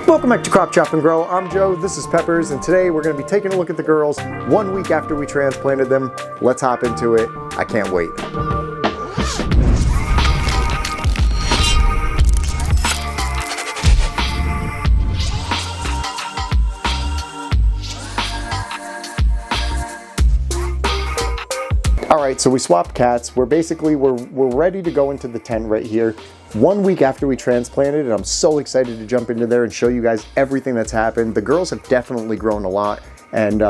Welcome back to Crop Chop and Grow. I'm Joe, this is Peppers, and today we're going to be taking a look at the girls 1 week after we transplanted them. Let's hop into it. I can't wait. Alright, so we swapped cats. We're ready to go into the tent right here 1 week after we transplanted, and I'm so excited to jump into there and show you guys everything that's happened. The girls have definitely grown a lot, and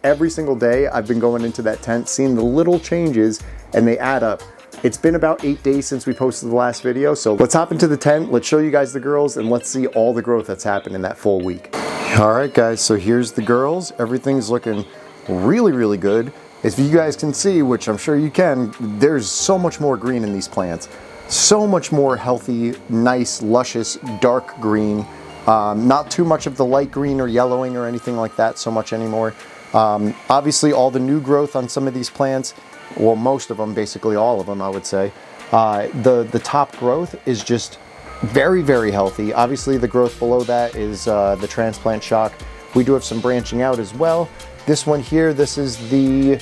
every single day I've been going into that tent, seeing the little changes, and they add up. It's been about 8 days since we posted the last video, so let's hop into the tent, let's show you guys the girls, and let's see all the growth that's happened in that full week. Alright guys, so here's the girls. Everything's looking really good. If you guys can see, which I'm sure you can, there's so much more green in these plants. So much more healthy, nice, luscious, dark green. Not too much of the light green or yellowing or anything like that so much anymore. Obviously all the new growth on some of these plants, well most of them, basically all of them I would say, the top growth is just very healthy. Obviously the growth below that is the transplant shock. We do have some branching out as well. This one here, this is the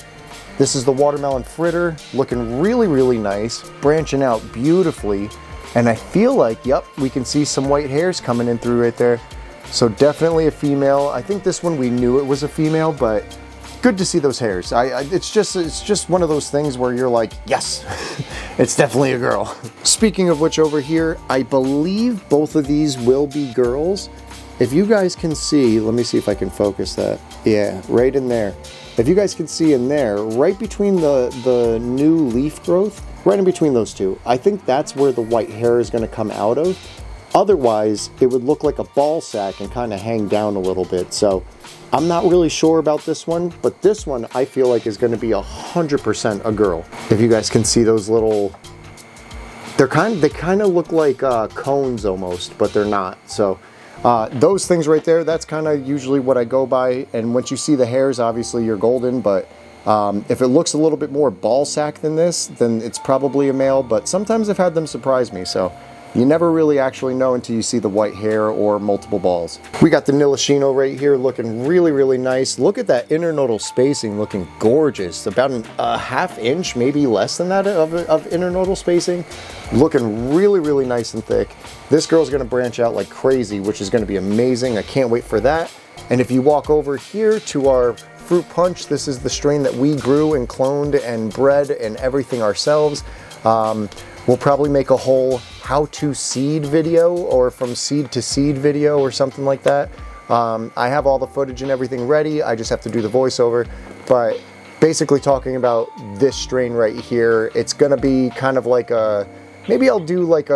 watermelon fritter, looking really nice, branching out beautifully, and I feel like, yep, we can see some white hairs coming in through right there. So definitely a female. I think this one we knew it was a female, but good to see those hairs. It's just one of those things where you're like, yes, it's definitely a girl. Speaking of which, over here, I believe both of these will be girls. If you guys can see, let me see if I can focus that. Yeah, right in there. If you guys can see in there, right between the new leaf growth, right in between those two, I think that's where the white hair is going to come out of. Otherwise, it would look like a ball sack and kind of hang down a little bit. So I'm not really sure about this one, but this one I feel like is going to be 100% a girl. If you guys can see those little, they kind of look like cones almost, but they're not. So those things right there, that's kind of usually what I go by. And once you see the hairs, obviously you're golden, but if it looks a little bit more ball sack than this, then it's probably a male. But sometimes I've had them surprise me, so you never really actually know until you see the white hair or multiple balls. We got the Nilishino right here looking really nice. Look at that internodal spacing, looking gorgeous. About a ½ inch, maybe less than that of internodal spacing. Looking really nice and thick. This girl's gonna branch out like crazy, which is gonna be amazing. I can't wait for that. And if you walk over here to our fruit punch, this is the strain that we grew and cloned and bred and everything ourselves. We'll probably make a whole how to seed video or from seed to seed video or something like that. I have all the footage and everything ready. I just have to do the voiceover. But basically talking about this strain right here, it's gonna be kind of like a, maybe I'll do like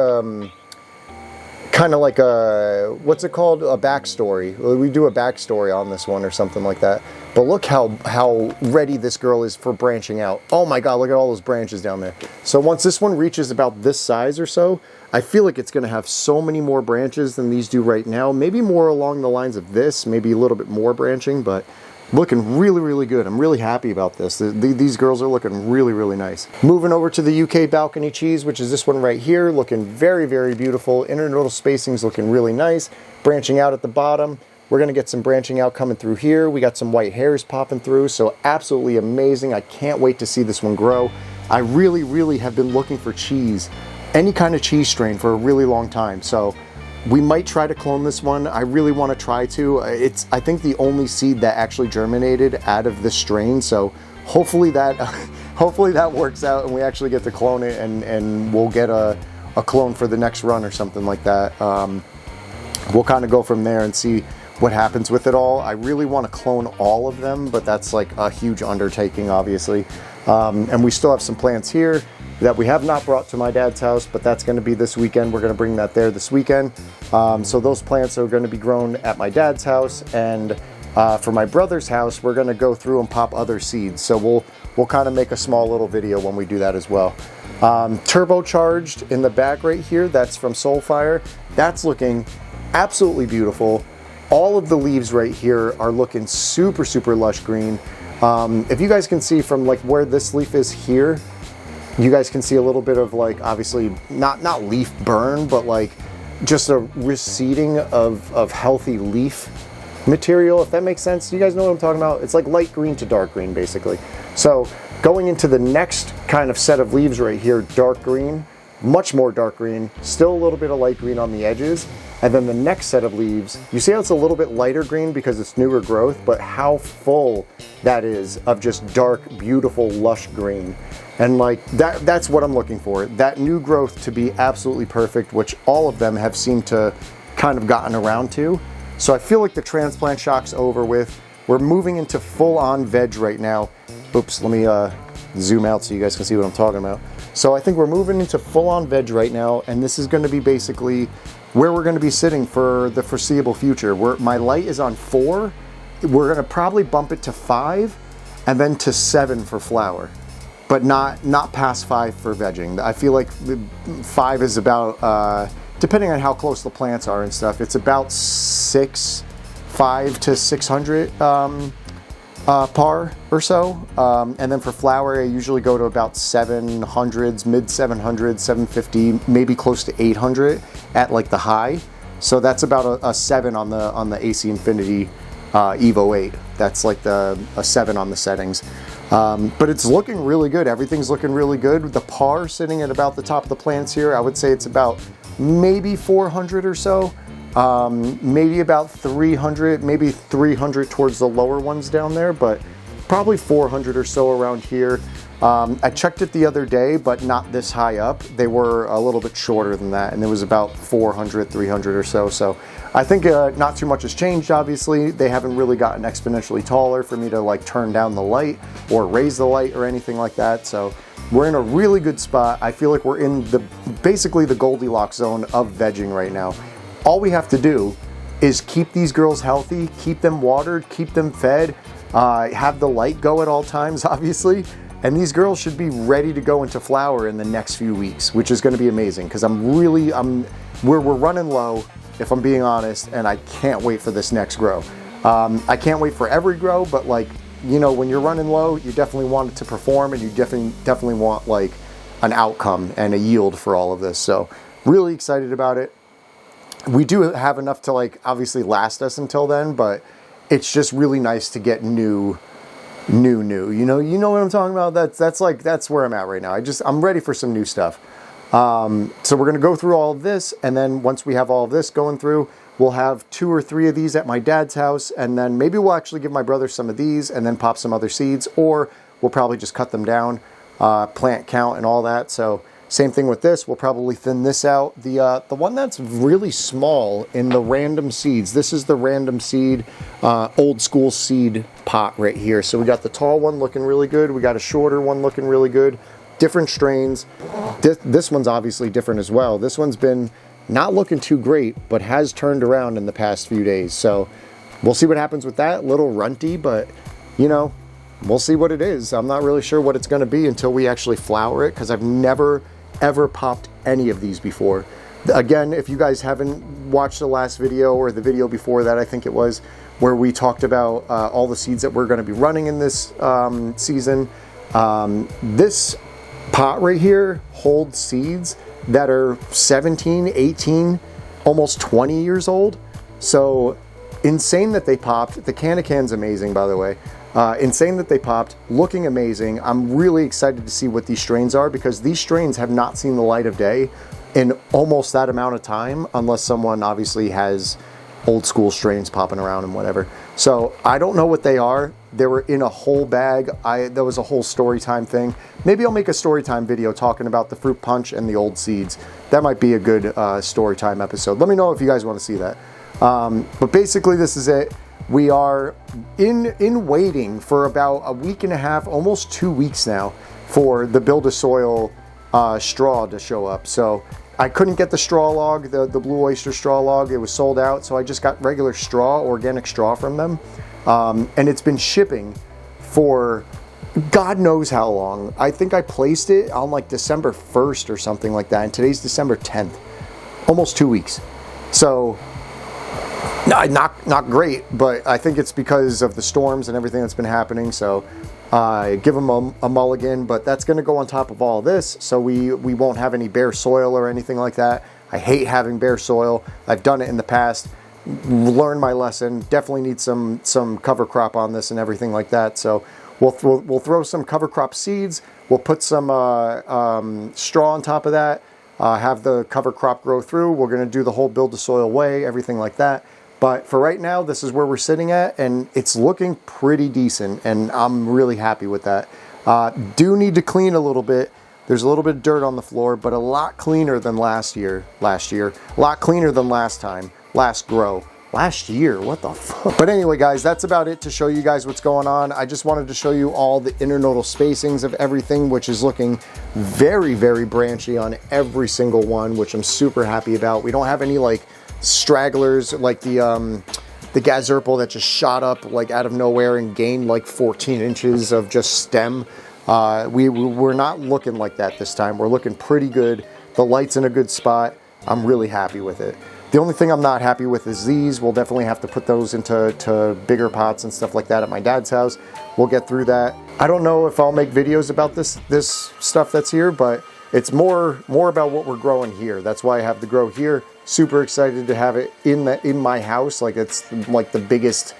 kind of like a, what's it called? A backstory. We do a backstory on this one or something like that. But look how ready this girl is for branching out. Oh my God, look at all those branches down there. So once this one reaches about this size or so, I feel like it's gonna have so many more branches than these do right now. Maybe more along the lines of this, maybe a little bit more branching, but looking really good. I'm really happy about this. These girls are looking really nice. Moving over to the UK balcony cheese, which is this one right here, looking very beautiful. Internodal spacing's looking really nice. Branching out at the bottom. We're gonna get some branching out coming through here. We got some white hairs popping through, so absolutely amazing. I can't wait to see this one grow. I really have been looking for cheese, any kind of cheese strain, for a really long time. So we might try to clone this one. I really want to try to. It's, I think, the only seed that actually germinated out of this strain. So hopefully that works out and we actually get to clone it, and we'll get a clone for the next run or something like that. We'll kind of go from there and see what happens with it all. I really want to clone all of them, but that's like a huge undertaking, obviously. And we still have some plants here that we have not brought to my dad's house, but that's going to be this weekend. We're going to bring that there this weekend. So those plants are going to be grown at my dad's house, and for my brother's house, we're going to go through and pop other seeds. So we'll kind of make a small little video when we do that as well. Turbocharged in the back right here, that's from Soulfire. That's looking absolutely beautiful. All of the leaves right here are looking super lush green. If you guys can see from like where this leaf is here, you guys can see a little bit of like, obviously not leaf burn, but like just a reseeding of healthy leaf material, if that makes sense. You guys know what I'm talking about? It's like light green to dark green, basically. So going into the next kind of set of leaves right here, dark green, much more dark green, still a little bit of light green on the edges. And then the next set of leaves, you see how it's a little bit lighter green because it's newer growth, but how full that is of just dark, beautiful, lush green. And like that's what I'm looking for. That new growth to be absolutely perfect, which all of them have seemed to kind of gotten around to. So I feel like the transplant shock's over with. We're moving into full-on veg right now. Oops, let me zoom out so you guys can see what I'm talking about. So I think we're moving into full-on veg right now, and this is going to be basically where we're going to be sitting for the foreseeable future. My light is on 4. We're going to probably bump it to 5, and then to 7 for flower, but not past 5 for vegging. I feel like 5 is about, depending on how close the plants are and stuff, it's about 5 to 600 par or so. And then for flower, I usually go to about 700s, mid 700s, 750, maybe close to 800 at like the high. So that's about a 7 on the ACInfinity Evo 8. That's like a 7 on the settings. But it's looking really good. Everything's looking really good. The par sitting at about the top of the plants here, I would say it's about maybe 400 or so. Maybe about 300, maybe 300 towards the lower ones down there, but probably 400 or so around here. I checked it the other day, but not this high up. They were a little bit shorter than that, and it was about 400, 300 or so. So I think not too much has changed, obviously. They haven't really gotten exponentially taller for me to like turn down the light or raise the light or anything like that. So we're in a really good spot. I feel like we're in basically the Goldilocks zone of vegging right now. All we have to do is keep these girls healthy, keep them watered, keep them fed, have the light go at all times, obviously, and these girls should be ready to go into flower in the next few weeks, which is going to be amazing because we're running low, if I'm being honest, and I can't wait for this next grow. I can't wait for every grow, but like, you know, when you're running low, you definitely want it to perform, and you definitely want like an outcome and a yield for all of this. So really excited about it. We do have enough to like obviously last us until then, but it's just really nice to get new. You know what I'm talking about? That's where I'm at right now. I'm ready for some new stuff. So we're gonna go through all of this, and then once we have all of this going through, we'll have 2 or 3 of these at my dad's house, and then maybe we'll actually give my brother some of these and then pop some other seeds, or we'll probably just cut them down, plant count and all that. So same thing with this. We'll probably thin this out. The one that's really small in the random seeds, this is the random seed, old school seed pot right here. So we got the tall one looking really good. We got a shorter one looking really good. Different strains. This one's obviously different as well. This one's been not looking too great, but has turned around in the past few days. So we'll see what happens with that. A little runty, but you know, we'll see what it is. I'm not really sure what it's going to be until we actually flower it, because I've never ever popped any of these before. Again, if you guys haven't watched the last video or the video before that, I think it was, where we talked about all the seeds that we're going to be running in this season. This pot right here holds seeds that are 17, 18, almost 20 years old. So insane that they popped. The can's amazing, by the way. Insane that they popped, looking amazing. I'm really excited to see what these strains are, because these strains have not seen the light of day in almost that amount of time, unless someone obviously has old school strains popping around and whatever. So I don't know what they are. They were in a whole bag. There was a whole story time thing. Maybe I'll make a story time video talking about the fruit punch and the old seeds. That might be a good story time episode. Let me know if you guys want to see that. But basically this is it. We are in waiting for about a week and a half, almost 2 weeks now, for the Build a Soil straw to show up. So I couldn't get the straw log, the Blue Oyster straw log. It was sold out, so I just got regular straw, organic straw from them. And it's been shipping for God knows how long. I think I placed it on like December 1st or something like that, and today's December 10th. Almost 2 weeks. So no, not great, but I think it's because of the storms and everything that's been happening. So give them a mulligan, but that's going to go on top of all of this, so we won't have any bare soil or anything like that. I hate having bare soil. I've done it in the past, learned my lesson. Definitely need some cover crop on this and everything like that. So we'll throw some cover crop seeds. We'll put some straw on top of that, have the cover crop grow through. We're going to do the whole build the soil way, everything like that. But for right now, this is where we're sitting at, and it's looking pretty decent, and I'm really happy with that. Do need to clean a little bit. There's a little bit of dirt on the floor, but a lot cleaner than last year. A lot cleaner than last time, last grow. Last year, what the fuck? But anyway, guys, that's about it to show you guys what's going on. I just wanted to show you all the internodal spacings of everything, which is looking very, very branchy on every single one, which I'm super happy about. We don't have any like stragglers like the gazerpal that just shot up like out of nowhere and gained like 14 inches of just stem. We're not looking like that this time. We're looking pretty good. The light's in a good spot. I'm really happy with it. The only thing I'm not happy with is these. We'll definitely have to put those into bigger pots and stuff like that at my dad's house. We'll get through that. I don't know if I'll make videos about this stuff that's here, but it's more about what we're growing here. That's why I have the grow here. Super excited to have it in my house. Like it's like the biggest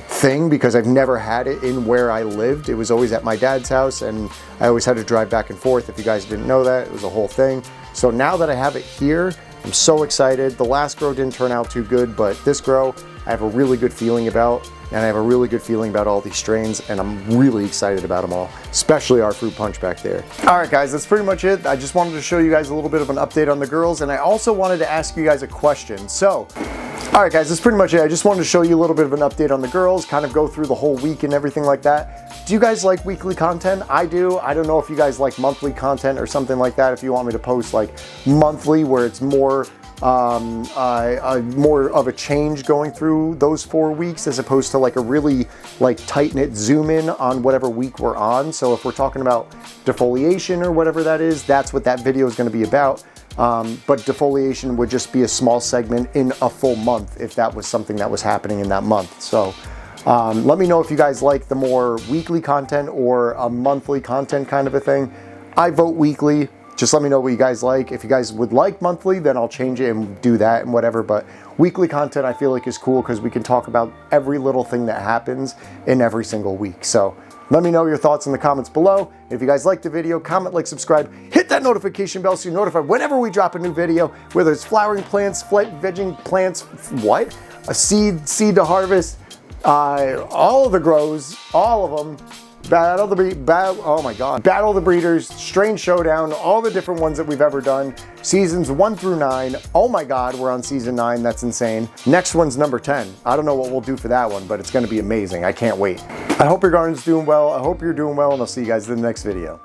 thing because I've never had it in where I lived. It was always at my dad's house, and I always had to drive back and forth. If you guys didn't know that, it was a whole thing. So now that I have it here, I'm so excited. The last grow didn't turn out too good, but this grow I have a really good feeling about, and I have a really good feeling about all these strains, and I'm really excited about them all, especially our fruit punch back there. All right, guys, that's pretty much it. I just wanted to show you guys a little bit of an update on the girls, and I also wanted to ask you guys a question. So, all right, guys, that's pretty much it. I just wanted to show you a little bit of an update on the girls, kind of go through the whole week and everything like that. Do you guys like weekly content? I do. I don't know if you guys like monthly content or something like that. If you want me to post like monthly where it's more more of a change going through those 4 weeks as opposed to like a really like tight-knit zoom in on whatever week we're on. So if we're talking about defoliation or whatever that is, that's what that video is going to be about. But defoliation would just be a small segment in a full month if that was something that was happening in that month. So let me know if you guys like the more weekly content or a monthly content kind of a thing. I vote weekly. Just let me know what you guys like. If you guys would like monthly, then I'll change it and do that and whatever. But weekly content I feel like is cool because we can talk about every little thing that happens in every single week. So let me know your thoughts in the comments below. If you guys like the video, comment, like, subscribe, hit that notification bell so you're notified whenever we drop a new video, whether it's flowering plants, vegging plants, what? A seed to harvest, all of the grows, all of them. Battle the breeders, strain showdown, all the different ones that we've ever done. Seasons 1 through 9. Oh my God, we're on season 9. That's insane. Next one's number 10. I don't know what we'll do for that one, but it's going to be amazing. I can't wait. I hope your garden's doing well. I hope you're doing well, and I'll see you guys in the next video.